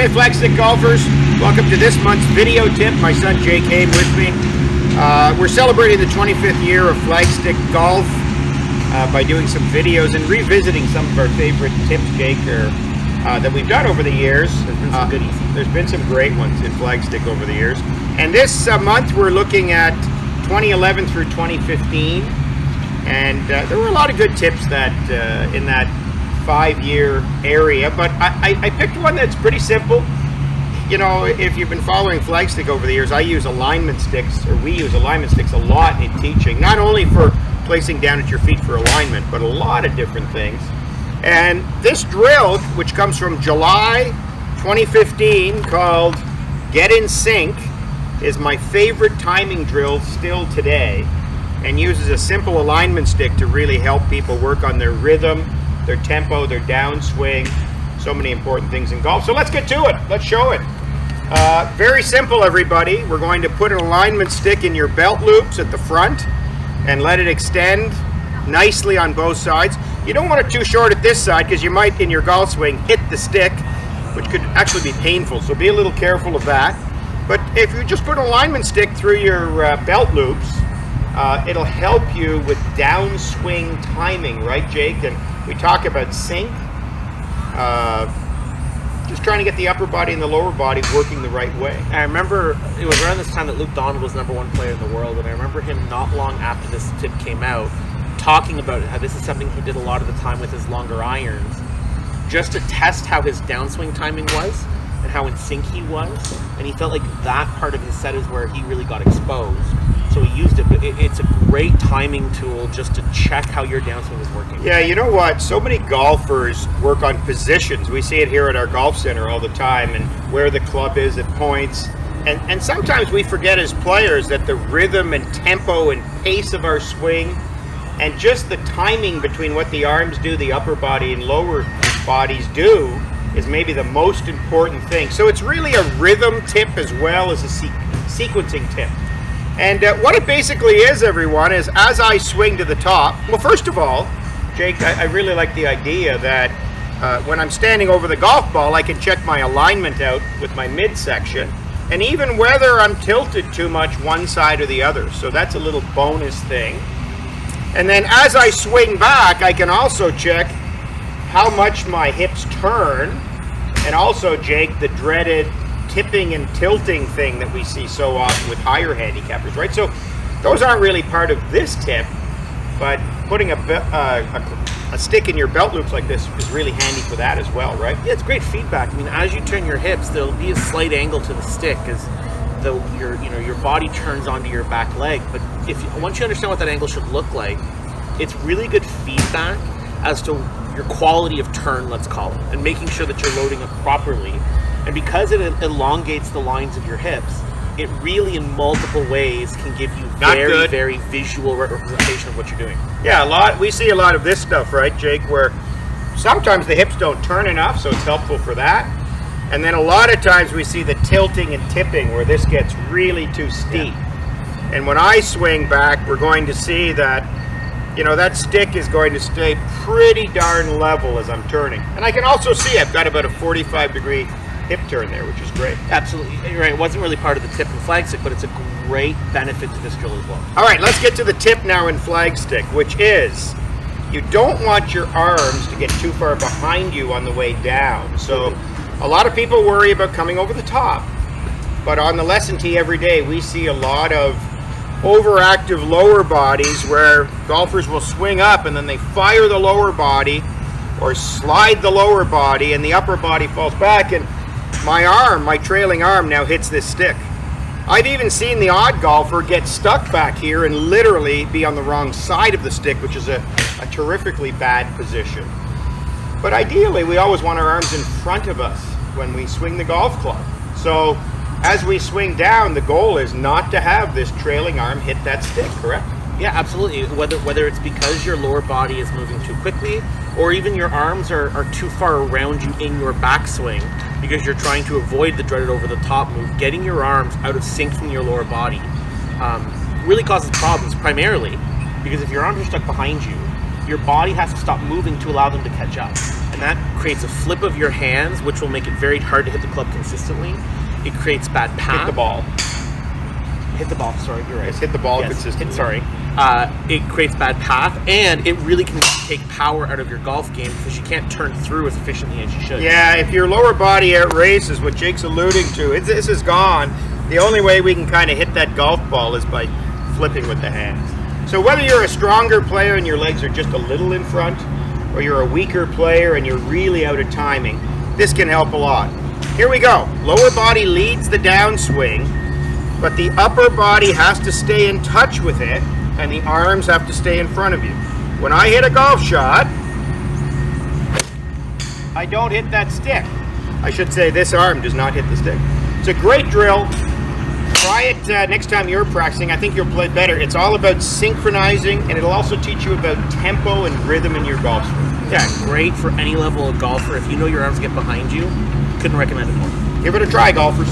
Okay, Flagstick golfers, welcome to this month's video tip. My son Jake Haime with me. We're celebrating the 25th year of Flagstick Golf by doing some videos and revisiting some of our favorite tips, Jake, that we've done over the years. There's been some goodies. There's been some great ones in Flagstick over the years. And this month we're looking at 2011 through 2015. And there were a lot of good tips that in that 5-year area, but I picked one that's pretty simple. You know, if you've been following Flagstick over the years, I use alignment sticks, or we use alignment sticks a lot in teaching, not only for placing down at your feet for alignment, but a lot of different things. And this drill, which comes from July 2015, called Get in Sync, is my favorite timing drill still today, and uses a simple alignment stick to really help people work on their rhythm, their tempo, their downswing, so many important things in golf. So let's get to it. Let's show it. Very simple, everybody. We're going to put an alignment stick in your belt loops at the front and let it extend nicely on both sides. You don't want it too short at this side because you might, in your golf swing, hit the stick, which could actually be painful. So be a little careful of that. But if you just put an alignment stick through your belt loops, it'll help you with downswing timing, right, Jake? And we talk about sync, just trying to get the upper body and the lower body working the right way. I remember it was around this time that Luke Donald was #1 player in the world, and I remember him not long after this tip came out talking about how this is something he did a lot of the time with his longer irons, just to test how his downswing timing was and how in sync he was, and he felt like that part of his set is where he really got exposed. So he used it, but it's a great timing tool just to check how your downswing is working. Yeah, you know what? So many golfers work on positions. We see it here at our golf center all the time, and where the club is at points. And sometimes we forget as players that the rhythm and tempo and pace of our swing, and just the timing between what the arms do, the upper body and lower bodies do, is maybe the most important thing. So it's really a rhythm tip as well as a sequencing tip. And what it basically is, everyone, is as I swing to the top, well, first of all, Jake, I really like the idea that when I'm standing over the golf ball, I can check my alignment out with my midsection, and even whether I'm tilted too much one side or the other. So that's a little bonus thing. And then as I swing back, I can also check how much my hips turn, and also, Jake, the dreaded tipping and tilting thing that we see so often with higher handicappers, right? So those aren't really part of this tip, but putting a stick in your belt loops like this is really handy for that as well, right? Yeah, it's great feedback. I mean, as you turn your hips, there'll be a slight angle to the stick as though your body turns onto your back leg. But once you understand what that angle should look like, it's really good feedback as to your quality of turn, let's call it, and making sure that you're loading it properly. And because it elongates the lines of your hips, it really in multiple ways can give you very visual representation of what you're doing. Yeah, we see a lot of this stuff, right, Jake, where sometimes the hips don't turn enough, so it's helpful for that. And then a lot of times we see the tilting and tipping where this gets really too steep. Yeah. And when I swing back, we're going to see that, you know, that stick is going to stay pretty darn level as I'm turning. And I can also see I've got about a 45-degree hip turn there, which is great. Absolutely. You're right. It wasn't really part of the tip in Flagstick, but it's a great benefit to this drill as well. All right, let's get to the tip now in Flagstick, which is you don't want your arms to get too far behind you on the way down. So a lot of people worry about coming over the top, but on the lesson tee every day, we see a lot of overactive lower bodies where golfers will swing up and then they fire the lower body or slide the lower body and the upper body falls back, and my trailing arm now hits this stick. I've even seen the odd golfer get stuck back here and literally be on the wrong side of the stick, which is a terrifically bad position. But ideally, we always want our arms in front of us when we swing the golf club. So as we swing down, the goal is not to have this trailing arm hit that stick, correct? Yeah, absolutely. Whether it's because your lower body is moving too quickly, or even your arms are too far around you in your backswing because you're trying to avoid the dreaded over the top move, getting your arms out of sync from your lower body really causes problems, primarily because if your arms are stuck behind you, your body has to stop moving to allow them to catch up. And and that creates a flip of your hands, which will make it very hard to hit the club consistently. It creates bad path. Hit the ball. Hit the ball. Sorry, you're right. Yes, hit the ball Yes, consistently. Sorry. It creates bad path, and it really can take power out of your golf game because you can't turn through as efficiently as you should. Yeah, if your lower body out races, what Jake's alluding to, this is gone. The only way we can kind of hit that golf ball is by flipping with the hands. So whether you're a stronger player and your legs are just a little in front, or you're a weaker player and you're really out of timing, this can help a lot. Here we go. Lower body leads the downswing, but the upper body has to stay in touch with it, and the arms have to stay in front of you. When I hit a golf shot, I don't hit that stick. I should say this arm does not hit the stick. It's a great drill. Try it next time you're practicing. I think you'll play better. It's all about synchronizing, and it'll also teach you about tempo and rhythm in your golf swing. Yeah, great for any level of golfer. If you know your arms get behind you, couldn't recommend it more. Give it a try, golfers.